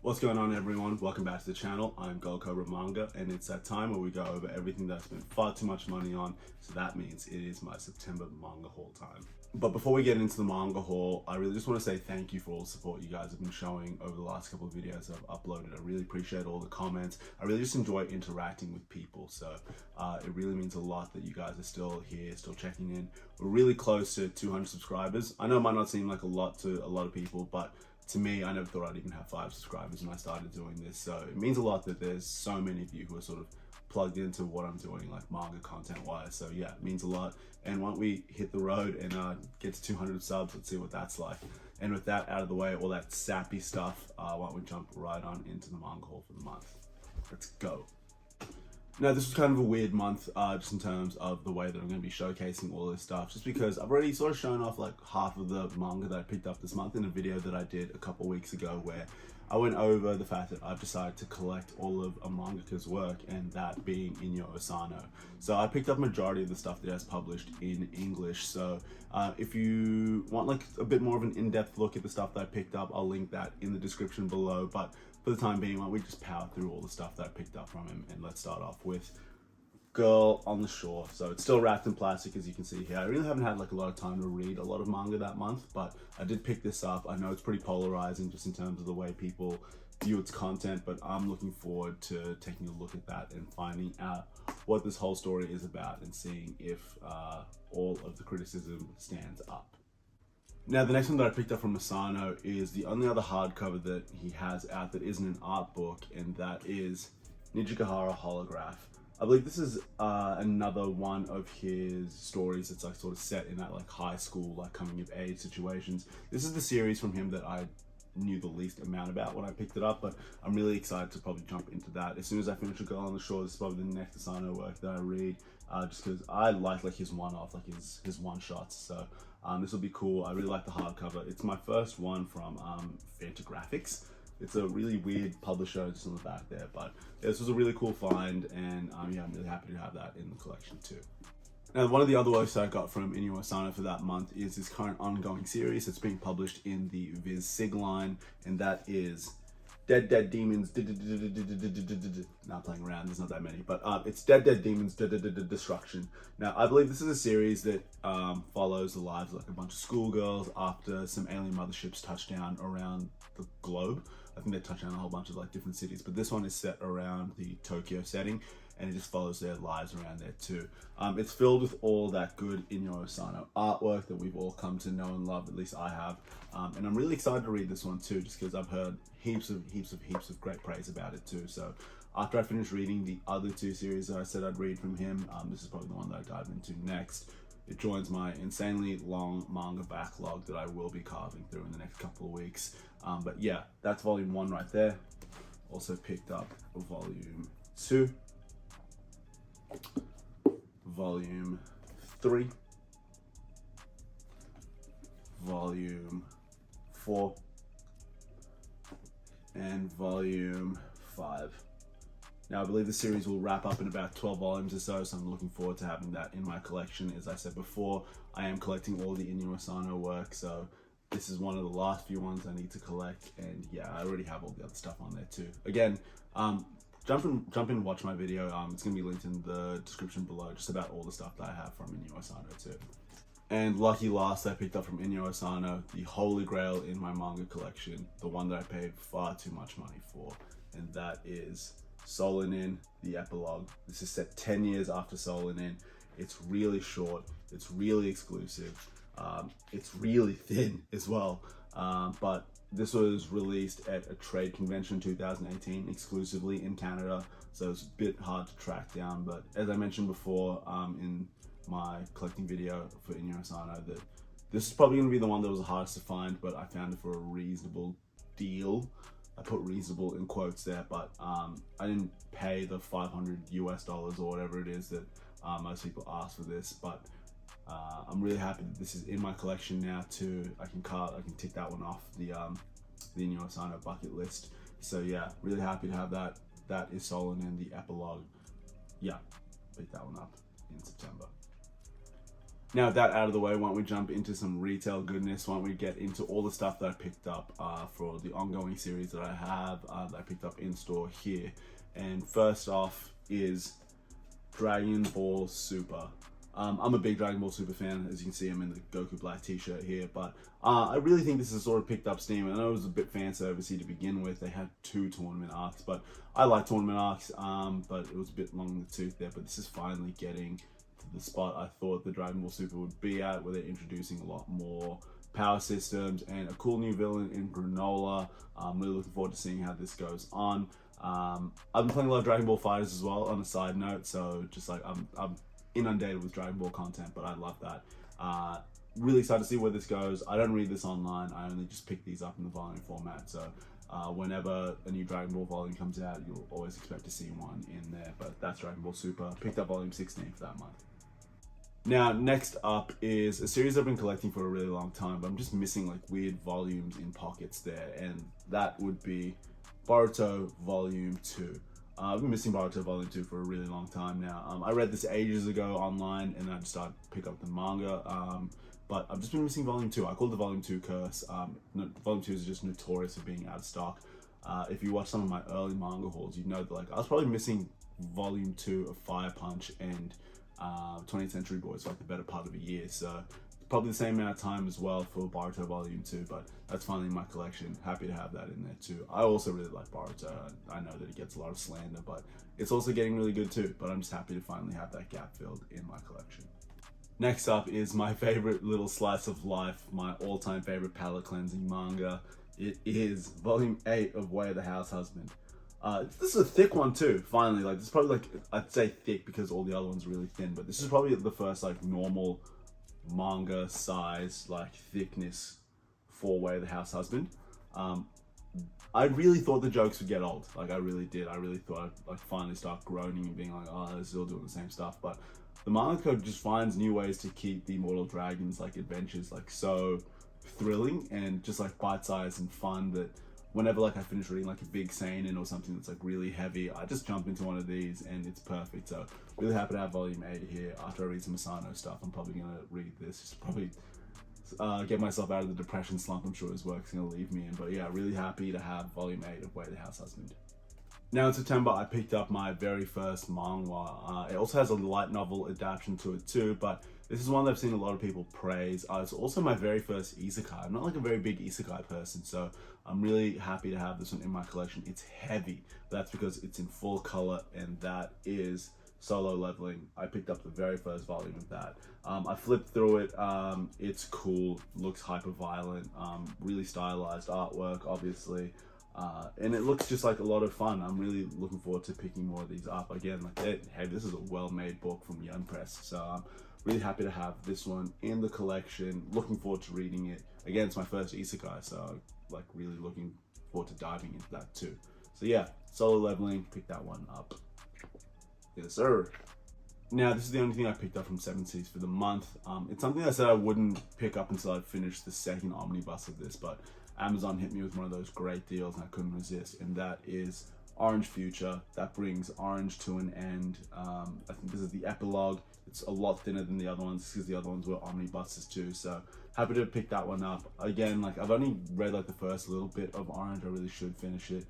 What's going on, everyone? Welcome back to the channel. I'm Gold Cobra Manga, and it's that time where we go over everything that I spent far too much money on, so that means it is my September manga haul time. But before we get into the manga haul, I really just want to say thank you for all the support you guys have been showing over the last couple of videos I've uploaded. I really appreciate all the comments. I really just enjoy interacting with people, so it really means a lot that you guys are still here, still checking in. We're really close to 200 subscribers. I know it might not seem like a lot to a lot of people, but to me, I never thought I'd even have 5 subscribers when I started doing this. So it means a lot that there's so many of you who are sort of plugged into what I'm doing, like manga content wise. So yeah, it means a lot. And once we hit the road and get to 200 subs, let's see what that's like. And with that out of the way, all that sappy stuff, why don't we jump right on into the manga haul for the month. Let's go. Now, this was kind of a weird month, just in terms of the way that I'm going to be showcasing all this stuff, just because I've already sort of shown off like half of the manga that I picked up this month in a video that I did a couple weeks ago, where I went over the fact that I've decided to collect all of a mangaka's work, and that being Inyo Asano. So I picked up majority of the stuff that has published in English. So if you want like a bit more of an in-depth look at the stuff that I picked up, I'll link that in the description below. But for the time being, why don't we just power through all the stuff that I picked up from him, and let's start off with Girl on the Shore. So it's still wrapped in plastic, as you can see here. I really haven't had like a lot of time to read a lot of manga that month, but I did pick this up. I know it's pretty polarizing just in terms of the way people view its content, but I'm looking forward to taking a look at that and finding out what this whole story is about and seeing if all of the criticism stands up. Now, the next one that I picked up from Masano is the only other hardcover that he has out that isn't an art book, and that is Nijigahara Holograph. I believe this is another one of his stories that's like sort of set in that like high school, like coming of age situations. This is the series from him that I knew the least amount about when I picked it up, but I'm really excited to probably jump into that. As soon as I finish A Girl on the Shore, this is probably the next Asano work that I read, just because I like his one-off, like his one-shots. So this will be cool. I really like the hardcover. It's my first one from Fantagraphics. It's a really weird publisher just on the back there, but yeah, this was a really cool find, and yeah, I'm really happy to have that in the collection too. Now, one of the other works that I got from Inyo Asano for that month is his current ongoing series that's being published in the Viz Sig line, and that is Dead Demons. Not playing around, there's not that many, but it's Dead Demons Destruction. Now, I believe this is a series that follows the lives of like a bunch of schoolgirls after some alien motherships touch down around the globe. I think they touch down a whole bunch of like different cities, but this one is set around the Tokyo setting, and it just follows their lives around there too. It's filled with all that good Inyo Asano artwork that we've all come to know and love, at least I have. And I'm really excited to read this one too, just because I've heard heaps of great praise about it too. So after I finish reading the other 2 series that I said I'd read from him, this is probably the one that I dive into next. It joins my insanely long manga backlog that I will be carving through in the next couple of weeks. But yeah, that's volume 1 right there. Also picked up volume 2, volume 3, volume 4, and volume 5. Now, I believe the series will wrap up in about 12 volumes or so, so I'm looking forward to having that in my collection. As I said before, I am collecting all the Inyo Asano work, so this is one of the last few ones I need to collect, and yeah, I already have all the other stuff on there too. Again, jump in and watch my video. It's going to be linked in the description below, just about all the stuff that I have from Inyo Asano too. And lucky last, I picked up from Inyo Asano the holy grail in my manga collection, the one that I paid far too much money for, and that is Solanin, the epilogue. This is set 10 years after Solanin. It's really short, it's really exclusive, it's really thin as well, but this was released at a trade convention in 2018 exclusively in Canada, so it's a bit hard to track down. But as I mentioned before in my collecting video for Inyo Asano, that this is probably going to be the one that was the hardest to find, but I found it for a reasonable deal. I put reasonable in quotes there, but I didn't pay the $500 US or whatever it is that most people ask for this, but I'm really happy that this is in my collection now too. I can tick that one off the Inyo Asano bucket list. So yeah, really happy to have that. That is Solanin, the epilogue. Yeah, pick that one up in September. Now with that out of the way, why don't we jump into some retail goodness? Why don't we get into all the stuff that I picked up for the ongoing series that I have, that I picked up in store here. And first off is Dragon Ball Super. I'm a big Dragon Ball Super fan. As you can see, I'm in the Goku Black t-shirt here, but I really think this has sort of picked up steam. I know it was a bit fan servicey to begin with. They had 2 tournament arcs, but I like tournament arcs, but it was a bit long in the tooth there. But this is finally getting to the spot I thought the Dragon Ball Super would be at, where they're introducing a lot more power systems and a cool new villain in Granola. I'm really looking forward to seeing how this goes on. I've been playing a lot of Dragon Ball Fighters as well, on a side note, so just like I'm inundated with Dragon Ball content, but I love that. Really excited to see where this goes. I don't read this online. I only just pick these up in the volume format, so whenever a new Dragon Ball volume comes out, you'll always expect to see one in there. But that's Dragon Ball Super. Picked up volume 16 for that month. Now, next up is a series I've been collecting for a really long time, but I'm just missing like weird volumes in pockets there, and that would be Boruto Volume 2. I've been missing Boruto Volume 2 for a really long time now. I read this ages ago online, and I just started to pick up the manga, but I've just been missing Volume 2. I call it the Volume 2 curse. Volume 2 is just notorious for being out of stock. If you watch some of my early manga hauls, you'd know that like I was probably missing Volume 2 of Fire Punch and 20th Century Boys for like the better part of a year, so probably the same amount of time as well for Boruto Volume 2, but that's finally in my collection. Happy to have that in there too. I also really like Boruto. I know that it gets a lot of slander, but it's also getting really good too, but I'm just happy to finally have that gap filled in my collection. Next up is my favorite little slice of life, my all-time favorite palate cleansing manga. It is Volume 8 of Way of the House Husband. This is a thick one too, finally. Like, this is probably like, I'd say thick because all the other ones are really thin, but this is probably the first like normal manga size, like thickness for Way of the House Husband. I really thought the jokes would get old. Like, I really did. I really thought I'd like finally start groaning and being like, oh, they're still doing the same stuff. But the manga just finds new ways to keep the Immortal Dragons like adventures like so thrilling and just like bite-sized and fun that whenever like I finish reading like a big seinen or something that's like really heavy, I just jump into one of these and it's perfect. So really happy to have Volume 8 here. After I read some Masano stuff, I'm probably gonna read this, just probably get myself out of the depression slump I'm sure his work's gonna leave me in. But yeah, really happy to have Volume 8 of Way of the House Husband. Now in September, I picked up my very first manga. It also has a light novel adaptation to it too, but this is one that I've seen a lot of people praise. It's also my very first isekai. I'm not like a very big isekai person, so I'm really happy to have this one in my collection. It's heavy, but that's because it's in full color, and that is Solo Leveling. I picked up the very first volume of that. I flipped through it. It's cool, looks hyper violent, really stylized artwork, obviously. And it looks just like a lot of fun. I'm really looking forward to picking more of these up. Again, like, hey, this is a well-made book from Young Press, so I'm really happy to have this one in the collection. Looking forward to reading it. Again, it's my first isekai, so like really looking forward to diving into that too. So yeah, Solo Leveling, pick that one up. Yes, sir. Now, this is the only thing I picked up from Seven Seas for the month. It's something I said I wouldn't pick up until I finished the second omnibus of this, but Amazon hit me with one of those great deals and I couldn't resist, and that is Orange Future. That brings Orange to an end. I think this is the epilogue. It's a lot thinner than the other ones because the other ones were omnibuses too, so happy to pick that one up. Again, like, I've only read like the first little bit of Orange. I really should finish it.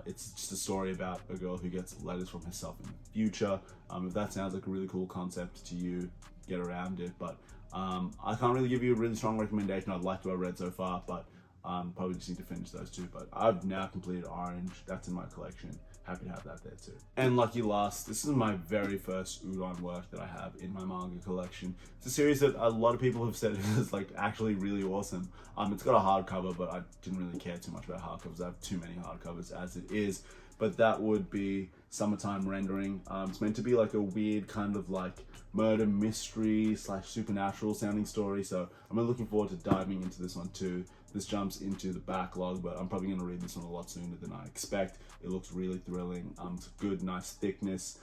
It's just a story about a girl who gets letters from herself in the future. If that sounds like a really cool concept to you, get around it. But I can't really give you a really strong recommendation. I'd like what I've read so far, but probably just need to finish those two. But I've now completed Orange. That's in my collection. Happy to have that there too. And lucky last, this is my very first udon work that I have in my manga collection. It's a series that a lot of people have said is like actually really awesome. It's got a hardcover, but I didn't really care too much about hardcovers. I have too many hardcovers as it is. But that would be Summertime Rendering. It's meant to be like a weird kind of like murder mystery / supernatural sounding story. So I'm really looking forward to diving into this one too. This jumps into the backlog, but I'm probably going to read this one a lot sooner than I expect. It looks really thrilling. It's good, nice thickness.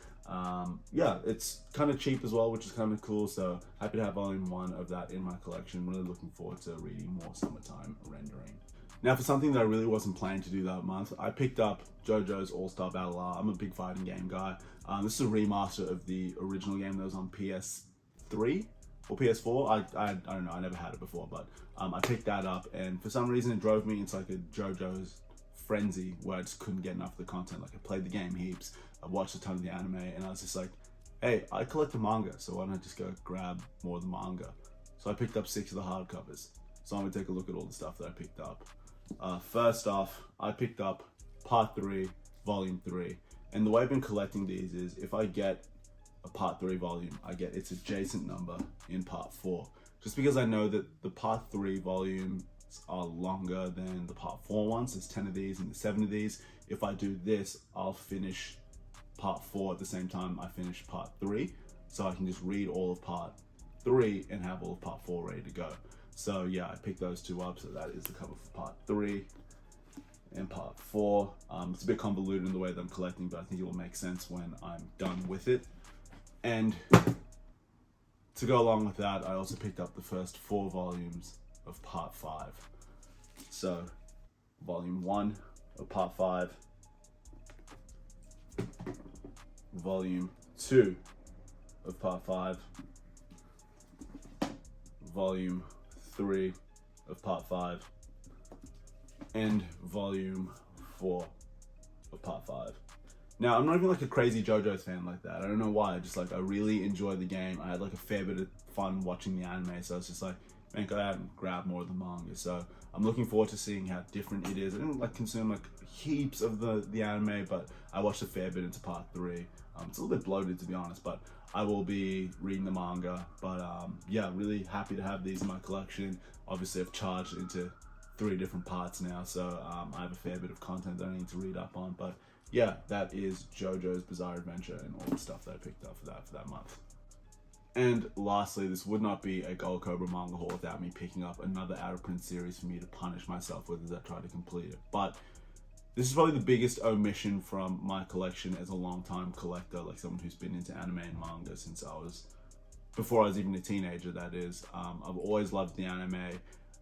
Yeah, it's kind of cheap as well, which is kind of cool. So happy to have volume 1 of that in my collection. Really looking forward to reading more Summertime Rendering. Now, for something that I really wasn't planning to do that month, I picked up JoJo's All-Star Battle R. I'm a big fighting game guy. This is a remaster of the original game that was on PS3. or PS4. I don't know, I never had it before, but I picked that up, and for some reason it drove me into like a JoJo's frenzy where I just couldn't get enough of the content. Like I played the game heaps, I watched a ton of the anime, and I was just like, hey, I collect the manga, so why don't I just go grab more of the manga? So I picked up 6 of the hardcovers. So I'm gonna take a look at all the stuff that I picked up. First off, I picked up Part 3, Volume 3. And the way I've been collecting these is if I get a Part 3 volume, I get its adjacent number in Part 4. Just because I know that the Part 3 volumes are longer than the Part 4 ones. There's 10 of these and there's 7 of these. If I do this, I'll finish Part 4 at the same time I finish Part 3. So I can just read all of Part 3 and have all of Part 4 ready to go. So yeah, I picked those 2 up. So that is the cover for Part 3 and Part 4. It's a bit convoluted in the way that I'm collecting, but I think it will make sense when I'm done with it. And to go along with that, I also picked up the first 4 volumes of Part 5. So Volume 1 of Part 5, Volume 2 of Part 5, Volume 3 of Part 5, and Volume 4 of Part 5. Now, I'm not even like a crazy JoJo's fan like that. I don't know why. I really enjoyed the game. I had like a fair bit of fun watching the anime, so it's just like, man, go out and grab more of the manga. So I'm looking forward to seeing how different it is. I didn't like consume like heaps of the anime, but I watched a fair bit into Part 3. It's a little bit bloated, to be honest, but I will be reading the manga. But yeah, really happy to have these in my collection. Obviously, I've charged into 3 different parts now, so I have a fair bit of content that I need to read up on. But yeah, that is JoJo's Bizarre Adventure and all the stuff that I picked up for that month. And lastly, this would not be a Gold Cobra manga haul without me picking up another out of print series for me to punish myself with as I try to complete it. But this is probably the biggest omission from my collection as a long-time collector, like someone who's been into anime and manga since before I was even a teenager, that is. I've always loved the anime,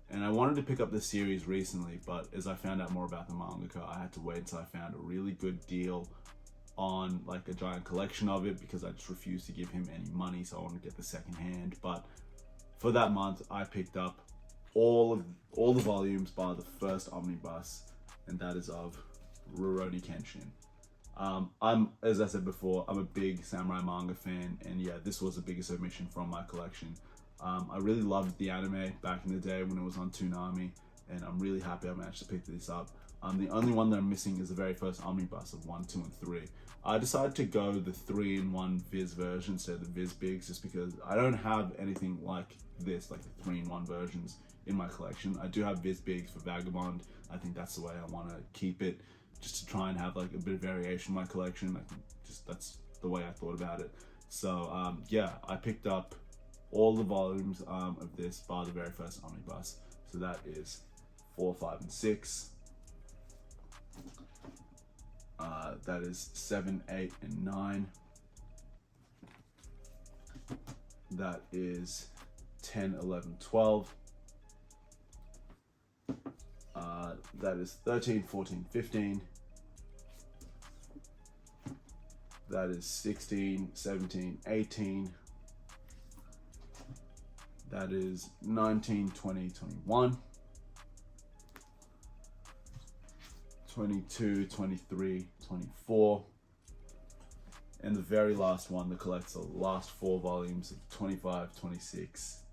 and I wanted to pick up this series recently, but as I found out more about the mangaka, I had to wait until I found a really good deal on like a giant collection of it, because I just refused to give him any money, so I wanted to get the second hand. But for that month, I picked up all the volumes by the first omnibus, and that is of Rurouni Kenshin. As I said before, I'm a big samurai manga fan, and yeah, this was the biggest omission from my collection. I really loved the anime back in the day when it was on Toonami, and I'm really happy I managed to pick this up. The only one that I'm missing is the very first omnibus of 1, 2, and 3. I decided to go the 3-in-1 Viz version instead of the Viz Bigs, just because I don't have anything like this, like the 3-in-1 versions in my collection. I do have Viz Bigs for Vagabond. I think that's the way I want to keep it, just to try and have like a bit of variation in my collection. That's the way I thought about it. So yeah, I picked up all the volumes of this by the very first omnibus. So that is 4, 5, and 6. That is 7, 8, and 9. That is 10, 11, 12. That is 13, 14, 15. That is 16, 17, 18. That is 19, 20, 21. 22, 23, 24. And the very last one that collects the last 4 volumes of 25, 26,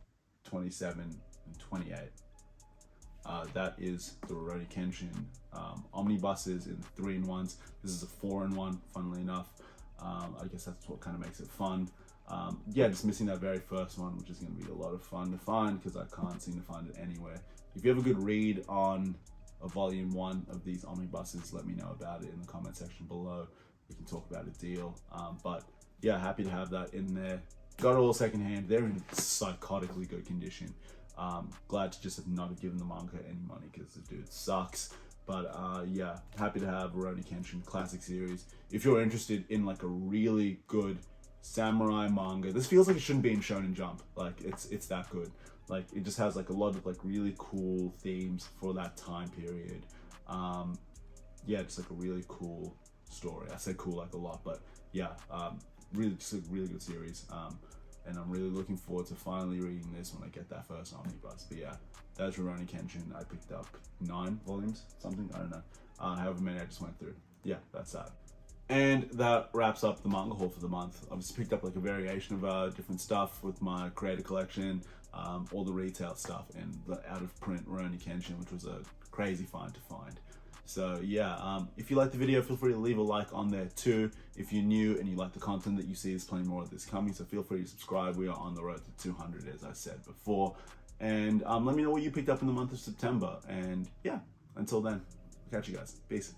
27, and 28. That is the Rurouni Kenshin omnibuses in 3-in-1s. This is a 4-in-1, funnily enough. I guess that's what kind of makes it fun. Yeah, just missing that very first one, which is going to be a lot of fun to find because I can't seem to find it anywhere. If you have a good read on a volume 1 of these omnibuses, let me know about it in the comment section below. We can talk about a deal. But yeah, happy to have that in there. Got it all secondhand. They're in psychotically good condition. Glad to just have not given the manga any money because the dude sucks. But yeah, happy to have Rurouni Kenshin classic series. If you're interested in like a really good samurai manga, this feels like it shouldn't be in Shonen Jump. Like it's that good. Like it just has like a lot of like really cool themes for that time period. Yeah, just like a really cool story. I say cool like a lot, but yeah, really just a really good series. and I'm really looking forward to finally reading this when I get that first omnibus. But yeah, that's Rurouni Kenshin. I picked up 9 volumes, something, I don't know, however many I just went through. Yeah, that's that. And that wraps up the manga haul for the month. I've just picked up like a variation of different stuff with my creator collection, all the retail stuff, and the out of print Rurouni Kenshin, which was a crazy find to find. So yeah, if you like the video, feel free to leave a like on there too. If you're new and you like the content that you see, there's plenty more of this coming, so feel free to subscribe. We are on the road to 200, as I said before. And let me know what you picked up in the month of September. And yeah, until then, catch you guys. Peace.